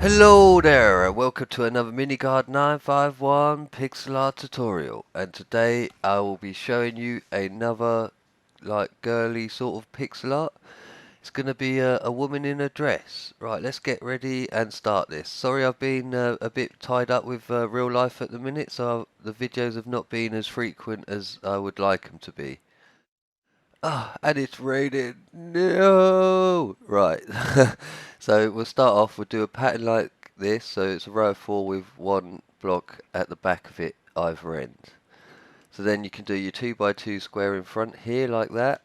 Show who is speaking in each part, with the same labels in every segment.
Speaker 1: Hello there, and welcome to another MineCraft 951 pixel art tutorial. And today I will be showing you another girly sort of pixel art. It's going to be a woman in a dress. Right, let's get ready and start this. Sorry, I've been a bit tied up with real life at the minute, so the videos have not been as frequent as I would like them to be. Ah, and it's raining. No! Right. So we'll start off, we'll do a pattern like this. So it's a row of 4 with one block at the back of it, either end. So then you can do your 2 by 2 square in front here, like that.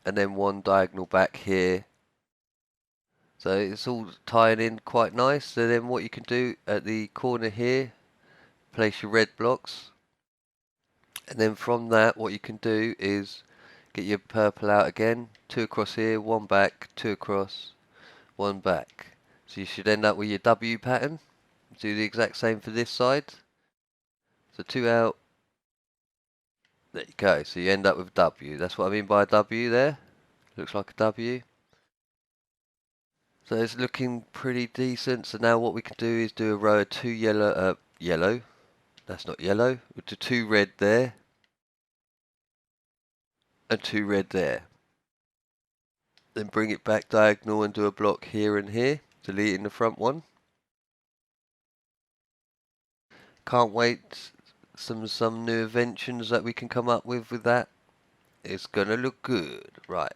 Speaker 1: And then one diagonal back here. So it's all tying in quite nice. So then what you can do at the corner here, place your red blocks. And then from that, what you can do is get your purple out again, 2 across here, 1 back, 2 across, 1 back. So you should end up with your W pattern. Do the exact same for this side. So 2 out, there you go. So you end up with W. That's what I mean by a W there. Looks like a W. So it's looking pretty decent. So now what we can do is do a row of 2 yellow. That's not yellow. We'll do 2 red there. And 2 red there. Then bring it back diagonal and do a block here and here, deleting the front one. Can't wait some new inventions that we can come up with that. It's gonna look good, right?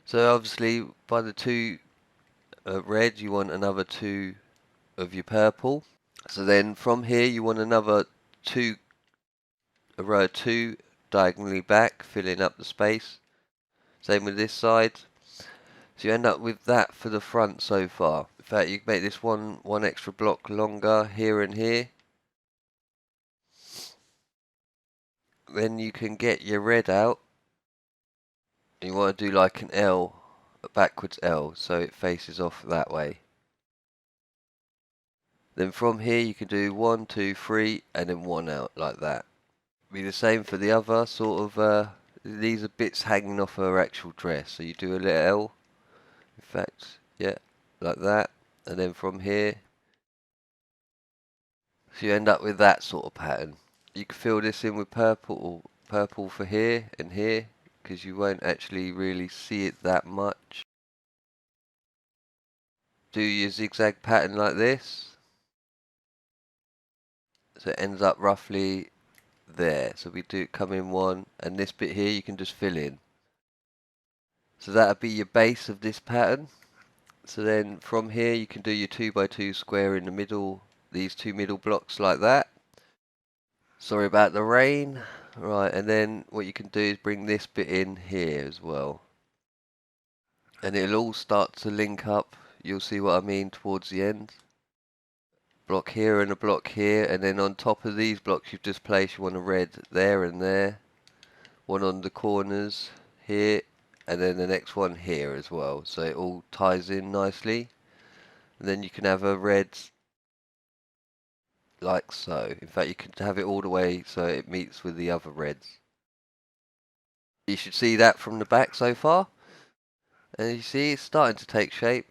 Speaker 1: So obviously by the 2 red you want another 2 of your purple. So then from here you want another 2, a row of 2 diagonally back, filling up the space. Same with this side. So you end up with that for the front so far. In fact, you can make this one extra block longer here and here. Then you can get your red out. You want to do like an L, a backwards L, so it faces off that way. Then from here you can do 1, 2, 3, and then 1 out like that. Be the same for the other sort of. These are bits hanging off her actual dress. So you do a little L. In fact, yeah, like that, and then from here, so you end up with that sort of pattern. You can fill this in with purple for here and here, because you won't actually really see it that much. Do your zigzag pattern like this, so it ends up roughly there. So we do come in one, and this bit here you can just fill in. So that'll be your base of this pattern. So then from here you can do your 2 by 2 square in the middle, these 2 middle blocks like that. Sorry about the rain. Right, and then what you can do is bring this bit in here as well. And it'll all start to link up. You'll see what I mean towards the end. Block here and a block here, and then on top of these blocks you've just placed, you want a red there and there. One on the corners here, and then the next one here as well. So it all ties in nicely. And then you can have a red like so. In fact, you can have it all the way so it meets with the other reds. You should see that from the back so far. And you see it's starting to take shape.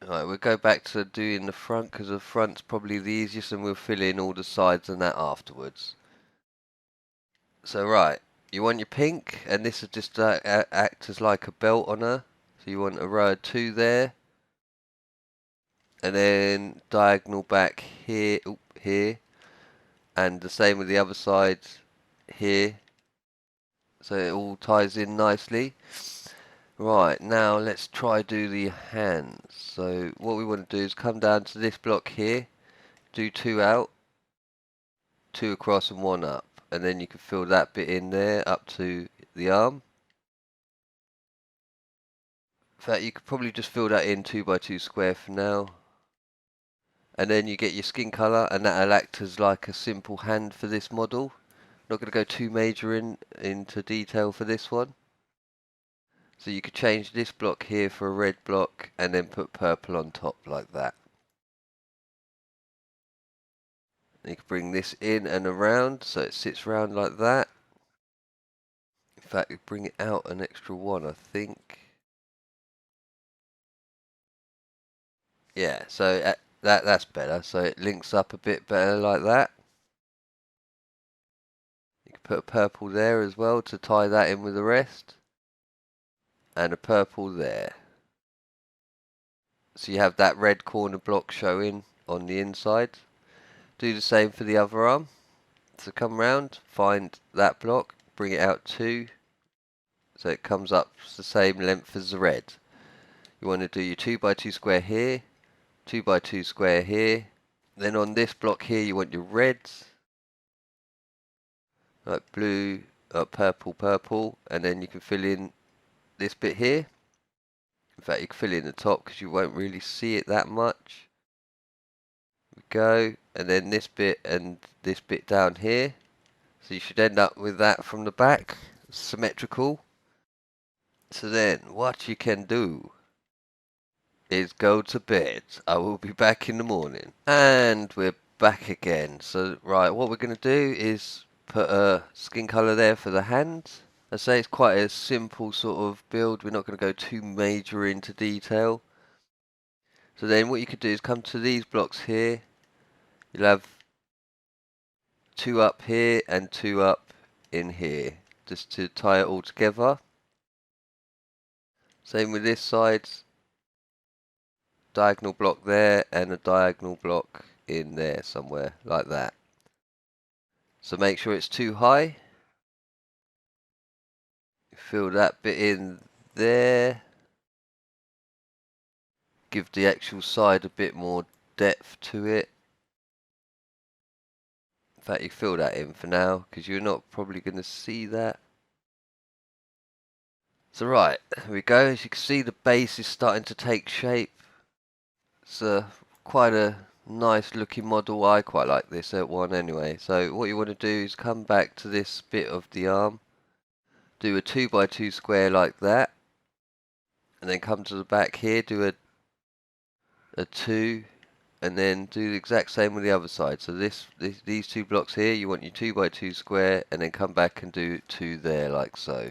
Speaker 1: Alright, we'll go back to doing the front because the front's probably the easiest, and we'll fill in all the sides and that afterwards. So right, you want your pink, and this will just act as like a belt on her. So you want a row of 2 there. And then diagonal back here, here. And the same with the other side here. So it all ties in nicely. Right, now let's try do the hands. So what we want to do is come down to this block here, do 2 out, 2 across and 1 up. And then you can fill that bit in there up to the arm. In fact, you could probably just fill that in 2 by 2 square for now. And then you get your skin colour, and that'll act as like a simple hand for this model. Not going to go too major into detail for this one. So you could change this block here for a red block and then put purple on top like that. And you can bring this in and around so it sits round like that. In fact, you bring it out an extra 1, I think. Yeah, so that's better. So it links up a bit better like that. You can put a purple there as well to tie that in with the rest. And a purple there. So you have that red corner block showing on the inside. Do the same for the other arm. So come round, find that block, bring it out 2, so it comes up the same length as the red. You want to do your 2x2 square here, 2x2 square here. Then on this block here you want your reds, like blue, purple, purple, and then you can fill in this bit here. In fact, you can fill in the top because you won't really see it that much. Go, and then this bit and this bit down here. So you should end up with that from the back, symmetrical. So then, what you can do is go to bed. I will be back in the morning. And we're back again. So, right, what we're going to do is put a skin colour there for the hands. I say it's quite a simple sort of build. We're not going to go too major into detail. So then what you could do is come to these blocks here. You'll have 2 up here and 2 up in here, just to tie it all together. Same with this side. Diagonal block there and a diagonal block in there somewhere, like that. So make sure it's too high. Fill that bit in there. Give the actual side a bit more depth to it. In fact, you fill that in for now, because you're not probably going to see that. So right, here we go. As you can see, the base is starting to take shape. It's quite a nice looking model. I quite like this one anyway. So what you want to do is come back to this bit of the arm. Do a 2x2 square like that. And then come to the back here, do a 2. And then do the exact same with the other side. So these 2 blocks here, you want your 2x2 square, and then come back and do 2 there, like so.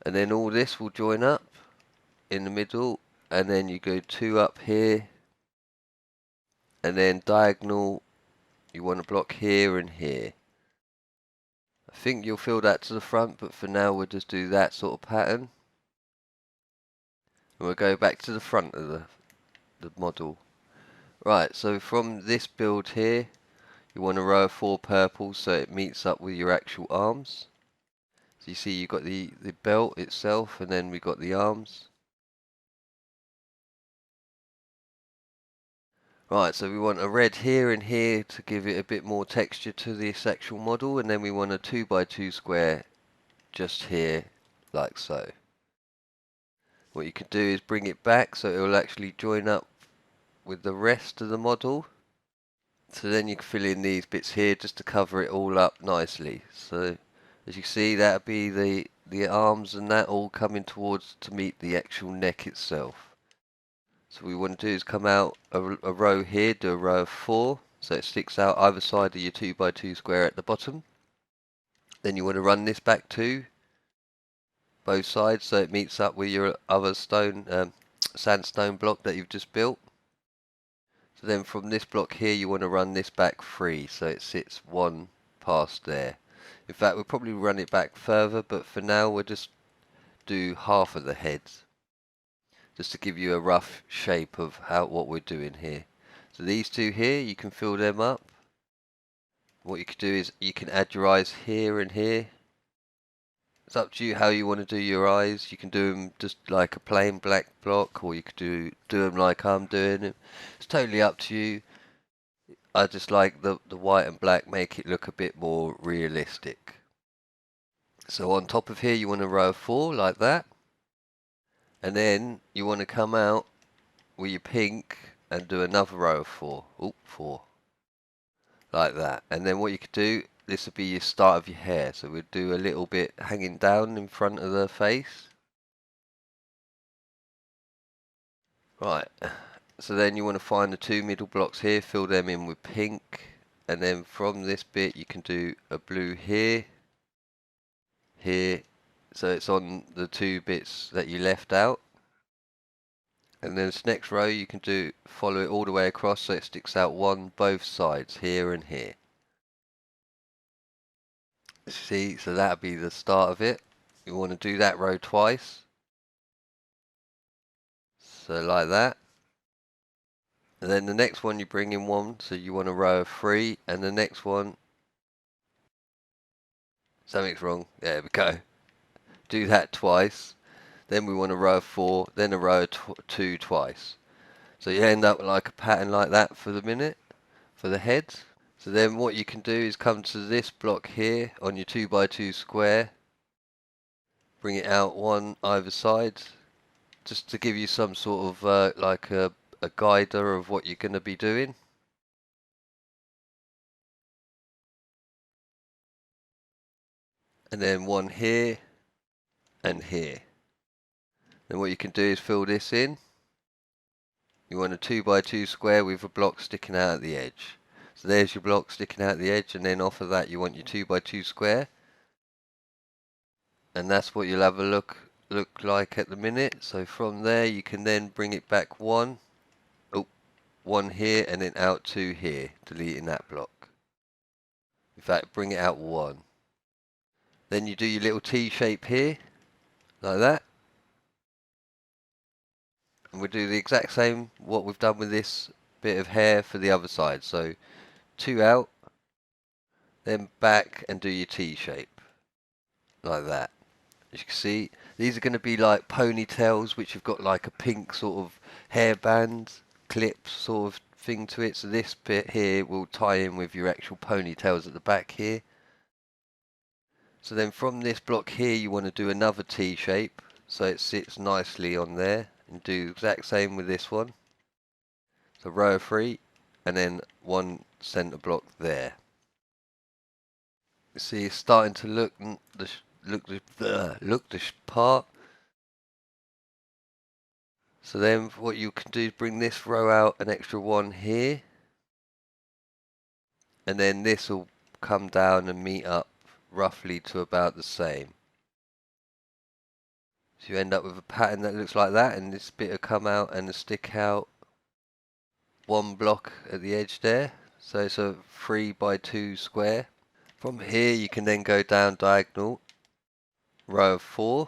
Speaker 1: And then all this will join up in the middle, and then you go 2 up here, and then diagonal, you want a block here and here. I think you'll fill that to the front, but for now we'll just do that sort of pattern. And we'll go back to the front of the model. Right, so from this build here, you want a row of 4 purples so it meets up with your actual arms. So you see you've got the belt itself, and then we've got the arms. Right, so we want a red here and here to give it a bit more texture to this actual model, and then we want a 2x2 square just here, like so. What you can do is bring it back so it will actually join up with the rest of the model. So then you can fill in these bits here just to cover it all up nicely. So as you see, that'll be the arms and that all coming towards to meet the actual neck itself. So what we want to do is come out a row here, do a row of 4, so it sticks out either side of your 2x2 square at the bottom. Then you want to run this back too, both sides, so it meets up with your other sandstone block that you've just built. So then from this block here you want to run this back 3, so it sits 1 past there. In fact, we'll probably run it back further, but for now we'll just do half of the heads, just to give you a rough shape of what we're doing here. So these 2 here, you can fill them up. What you can do is you can add your eyes here and here. It's up to you how you want to do your eyes. You can do them just like a plain black block, or you could do them like I'm doing it. It's totally up to you. I just like the white and black, make it look a bit more realistic. So on top of here you want a row of 4 like that. And then you want to come out with your pink and do another row of 4. Oop, 4. Like that. And then what you could do, this would be your start of your hair. So we'll do a little bit hanging down in front of the face. Right. So then you want to find the 2 middle blocks here, fill them in with pink. And then from this bit you can do a blue here. Here. So it's on the 2 bits that you left out. And then this next row you can follow it all the way across so it sticks out both sides, here and here. See, so that'll be the start of it. You want to do that row twice. So like that. And then the next one you bring in one, so you want a row of 3, and the next one, something's wrong, there we go. Do that twice. Then we want a row of 4, then a row of 2 twice. So you end up like a pattern like that for the minute, for the heads. So then what you can do is come to this block here on your 2x2 square, bring it out one either side, just to give you some sort of like a guider of what you're going to be doing. And then one here and here. Then what you can do is fill this in. You want a 2x2 square with a block sticking out at the edge. So there's your block sticking out at the edge, and then off of that you want your 2x2 square. And that's what you'll have a look like at the minute. So from there you can then bring it back one here, and then out 2 here, deleting that block. In fact, bring it out 1. Then you do your little T shape here, like that. And we'll do the exact same what we've done with this bit of hair for the other side. So 2 out, then back and do your T shape, like that. As you can see, these are going to be like ponytails, which have got like a pink sort of hairband clip sort of thing to it. So this bit here will tie in with your actual ponytails at the back here. So then from this block here you want to do another T shape so it sits nicely on there, and do the exact same with this one. So row of 3 and then one center block there. You see it's starting to look the part. So then what you can do is bring this row out an extra 1 here, and then this will come down and meet up roughly to about the same. So you end up with a pattern that looks like that, and this bit will come out and stick out 1 block at the edge there. So it's a 3x2 square. From here you can then go down diagonal, row of 4,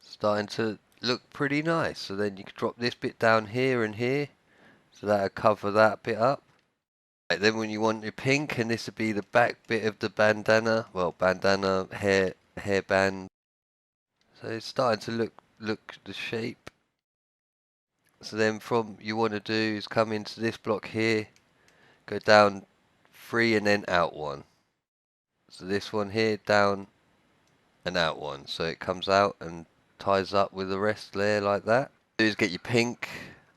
Speaker 1: starting to look pretty nice. So then you can drop this bit down here and here, so that'll cover that bit up. Right, then when you want your pink, and this would be the back bit of the bandana, well, bandana hairband. So it's starting to look the shape. So then from you want to do is come into this block here, go down 3 and then out 1. So this one here, down and out 1. So it comes out and ties up with the rest there like that. Do is get your pink,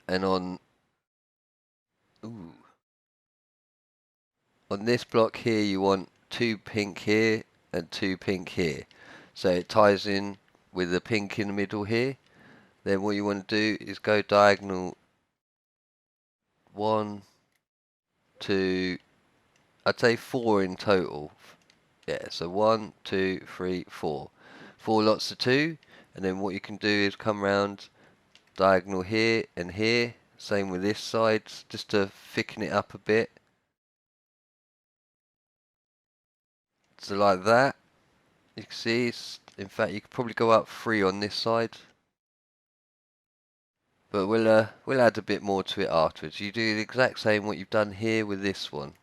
Speaker 1: and on this block here you want 2 pink here and 2 pink here. So it ties in with the pink in the middle here. Then what you want to do is go diagonal 1, 2, I'd say 4 in total. Yeah, so 1, 2, 3, 4. 4 lots of 2, and then what you can do is come round diagonal here and here. Same with this side, just to thicken it up a bit. So like that. You can see, in fact, you could probably go up 3 on this side. But we'll add a bit more to it afterwards. You do the exact same what you've done here with this one.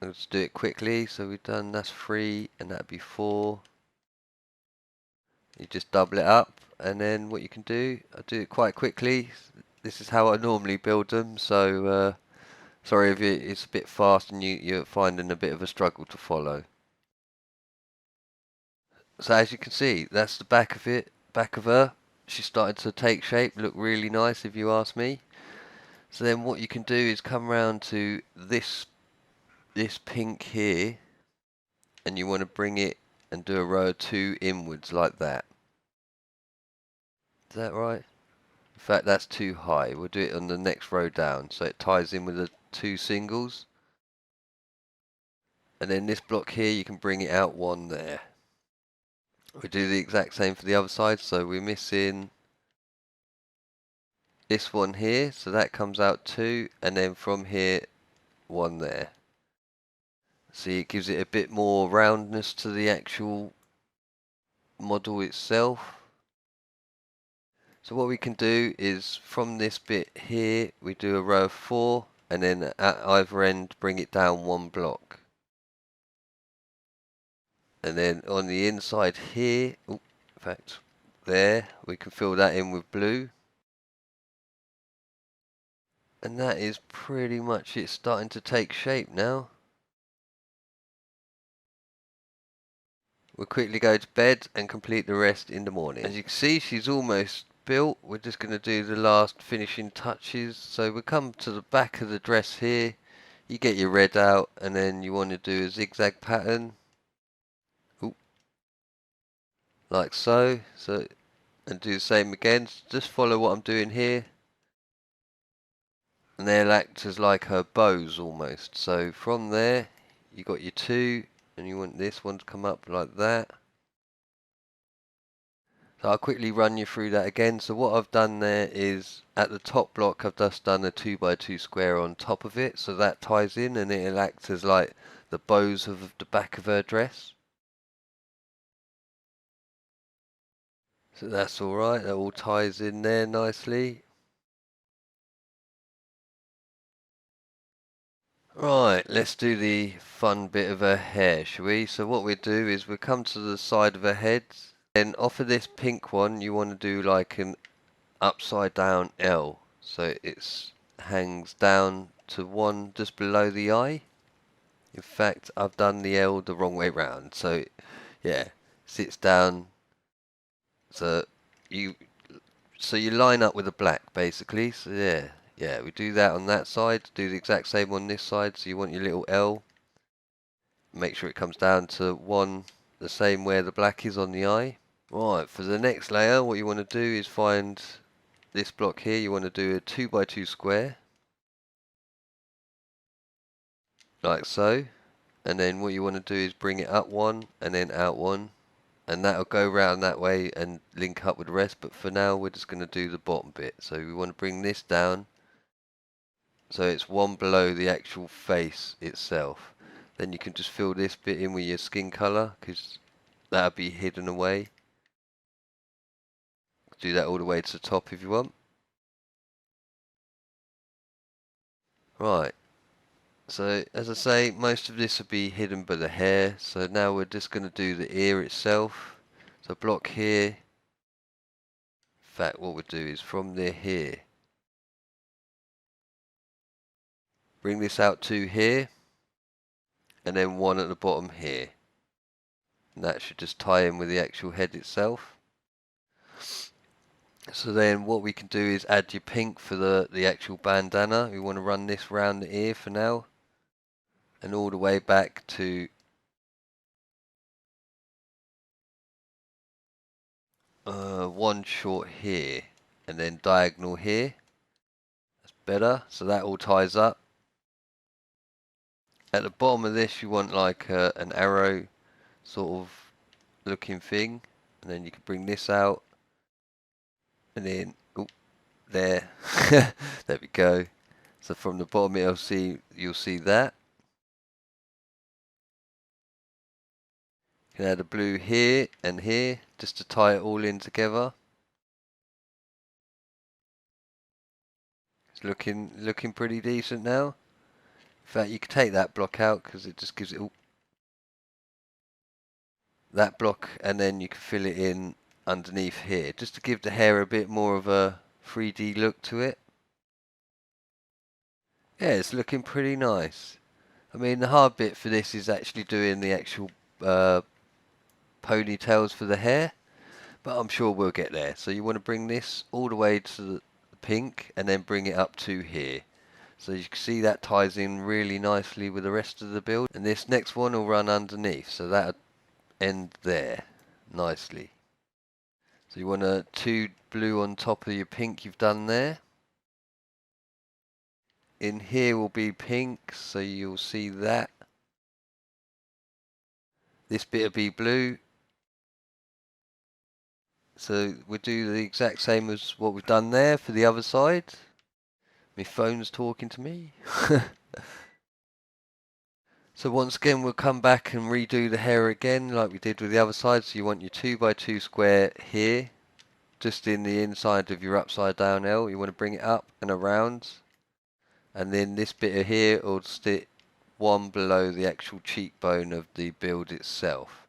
Speaker 1: Let's do it quickly. So we've done, that's 3 and that'd be 4. You just double it up, and then what you can do, I'll do it quite quickly. This is how I normally build them, so sorry if it's a bit fast and you're finding a bit of a struggle to follow. So as you can see, that's the back of it, back of her. She's starting to take shape, look really nice if you ask me. So then what you can do is come round to this pink here, and you want to bring it and do a row of 2 inwards like that. Is that right? In fact, that's too high. We'll do it on the next row down, so it ties in with the 2 singles. And then this block here, you can bring it out 1 there. We do the exact same for the other side, so we're missing this one here, so that comes out 2, and then from here 1 there. See, it gives it a bit more roundness to the actual model itself. So what we can do is from this bit here we do a row of 4, and then at either end bring it down 1 block. And then on the inside here, in fact there, we can fill that in with blue. And that is pretty much it, starting to take shape now. We'll quickly go to bed and complete the rest in the morning. As you can see, she's almost built. We're just going to do the last finishing touches. So we come to the back of the dress here. You get your red out, and then you want to do a zigzag pattern. Ooh, like so. And do the same again. Just follow what I'm doing here. And they'll act as like her bows almost. So from there, you got your 2, and you want this one to come up like that. So I'll quickly run you through that again. So what I've done there is at the top block I've just done a 2x2 square on top of it, so that ties in and it'll act as like the bows of the back of her dress. So that's alright, that all ties in there nicely. Right, let's do the fun bit of her hair, shall we? So what we do is we come to the side of her head, then off of this pink one you want to do like an upside down L, so it hangs down to 1 just below the eye. In fact, I've done the L the wrong way round, so yeah, sits down. So you you line up with the black basically. So yeah, we do that on that side. Do the exact same on this side. So you want your little L. Make sure it comes down to 1, the same where the black is on the eye. Right, for the next layer, what you want to do is find this block here. You want to do a 2x2 square, like so. And then what you want to do is bring it up 1 and then out 1, and that'll go round that way and link up with the rest. But for now we're just going to do the bottom bit, so we want to bring this down so it's 1 below the actual face itself. Then you can just fill this bit in with your skin colour, because that'll be hidden away. Do that all the way to the top if you want. Right, so as I say, most of this will be hidden by the hair, so now we're just going to do the ear itself. So block here. In fact, what we'll do is from here, bring this out to here, and then 1 at the bottom here. And that should just tie in with the actual head itself. So then what we can do is add your pink for the actual bandana. We want to run this round the ear for now, and all the way back to one short here, and then diagonal here. That's better, so that all ties up. At the bottom of this you want like an arrow sort of looking thing, and then you can bring this out, and then there. There we go. So from the bottom you'll see that. You can add a blue here and here just to tie it all in together. It's looking pretty decent now. In fact, you can take that block out because it just gives it that block, and then you can fill it in underneath here just to give the hair a bit more of a 3D look to it. Yeah, it's looking pretty nice. I mean, the hard bit for this is actually doing the actual ponytails for the hair, but I'm sure we'll get there. So you want to bring this all the way to the pink and then bring it up to here. So you can see that ties in really nicely with the rest of the build, and this next one will run underneath, so that'll end there nicely. So you want a 2 blue on top of your pink you've done there. In here will be pink, so you'll see that. This bit will be blue, So we'll do the exact same as what we've done there for the other side. My phone's talking to me. So once again we'll come back and redo the hair again like we did with the other side. So you want your 2x2 square here, just in the inside of your upside down L. You want to bring it up and around, and then this bit of here will sit one below the actual cheekbone of the build itself.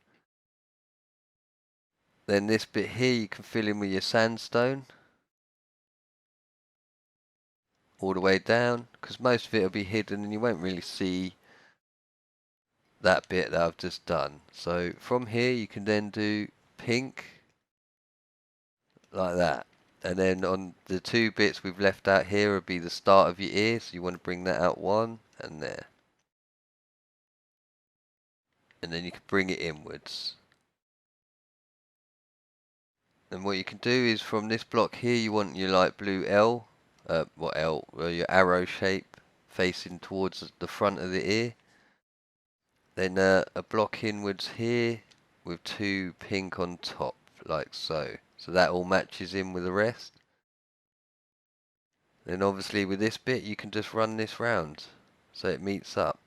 Speaker 1: Then this bit here you can fill in with your sandstone all the way down, because most of it will be hidden and you won't really see that bit that I've just done. So from here you can then do pink like that, and then on the two bits we've left out here will be the start of your ear, so you want to bring that out one and there, and then you can bring it inwards. And what you can do is from this block here you want your light blue L, your arrow shape facing towards the front of the ear. Then a block inwards here with two pink on top, like so. So that all matches in with the rest. Then obviously with this bit you can just run this round so it meets up.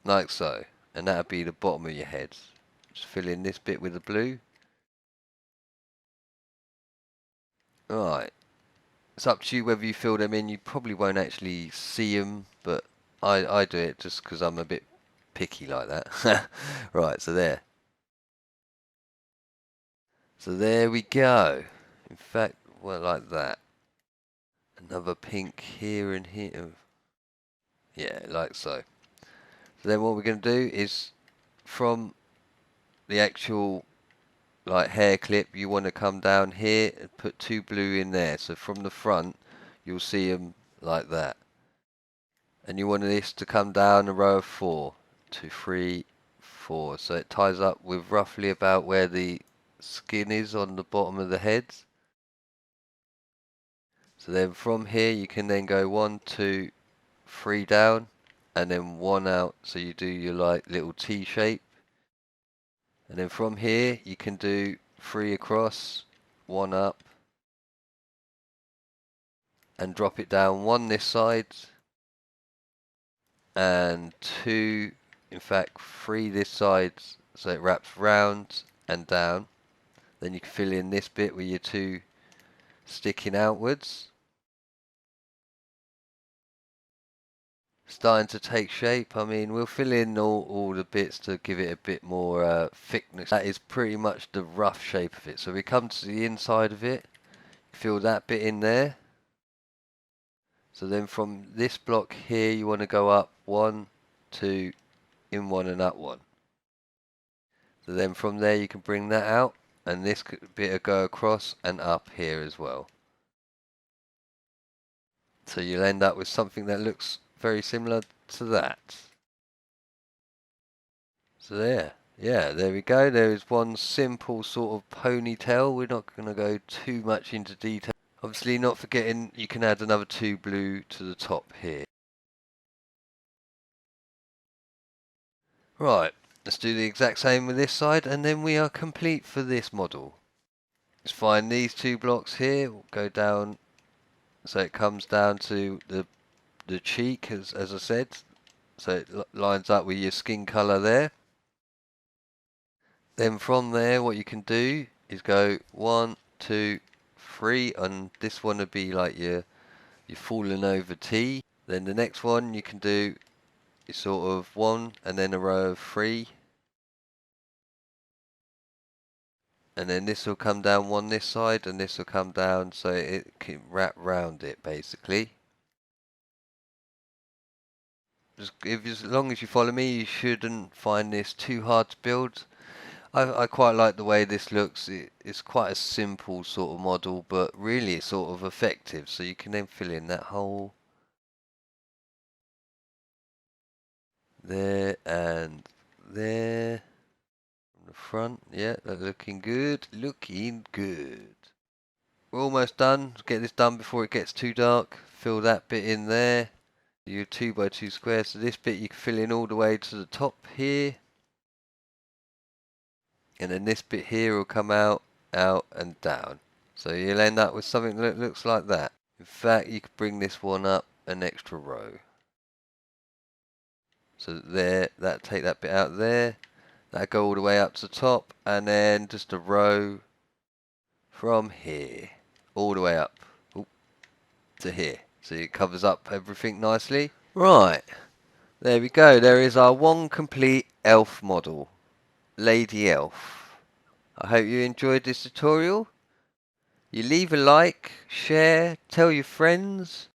Speaker 1: Like so. And that'll be the bottom of your head. Just fill in this bit with the blue. Alright. It's up to you whether you fill them in. You probably won't actually see them, but I do it just because I'm a bit picky like that. Right, so there. So there we go. In fact, well, like that. Another pink here and here. Yeah, like so. So then what we're going to do is from the actual like hair clip, you want to come down here and put two blue in there. So from the front, you'll see them like that. And you want this to come down a row of 4, 2, 3, 4. So it ties up with roughly about where the skin is on the bottom of the head. So then from here you can then go 1, 2, 3 down and then 1 out, so you do your like little T shape. And then from here you can do 3 across, 1 up, and drop it down 1 this side, and 2, in fact 3 this side, so it wraps round and down. Then you can fill in this bit with your 2 sticking outwards. Starting to take shape. I mean, we'll fill in all the bits to give it a bit more thickness. That is pretty much the rough shape of it. So we come to the inside of it, fill that bit in there. So then from this block here you want to go up 1, 2, in 1 and up 1. So then from there you can bring that out, and this bit will go across and up here as well. So you'll end up with something that looks very similar to that. So there, yeah, there we go. There is one simple sort of ponytail. We're not going to go too much into detail. Obviously not forgetting you can add another 2 blue to the top here. Right, let's do the exact same with this side and then we are complete for this model. Let's find these 2 blocks here, we'll go down so it comes down to the cheek as I said, so it lines up with your skin colour there. Then from there what you can do is go 1, 2, 3, and this one would be like your fallen over T. Then the next one you can do is sort of 1 and then a row of 3. And then this will come down 1 this side and this will come down so it can wrap round it basically. As long as you follow me you shouldn't find this too hard to build. I quite like the way this looks. It's quite a simple sort of model, but really it's sort of effective. So you can then fill in that hole there and there from the front. Yeah, that's looking good. Looking good. We're almost done. Let's get this done before it gets too dark. Fill that bit in there. Your 2x2 square. So this bit you can fill in all the way to the top here. And then this bit here will come out out and down. So you'll end up with something that looks like that. In fact, you could bring this one up an extra row. So there, take that bit out there. That go all the way up to the top, and then just a row from here all the way up to here. So it covers up everything nicely. Right, there we go. There is our one complete elf model, Lady Elf. I hope you enjoyed this tutorial. You leave a like, share, tell your friends.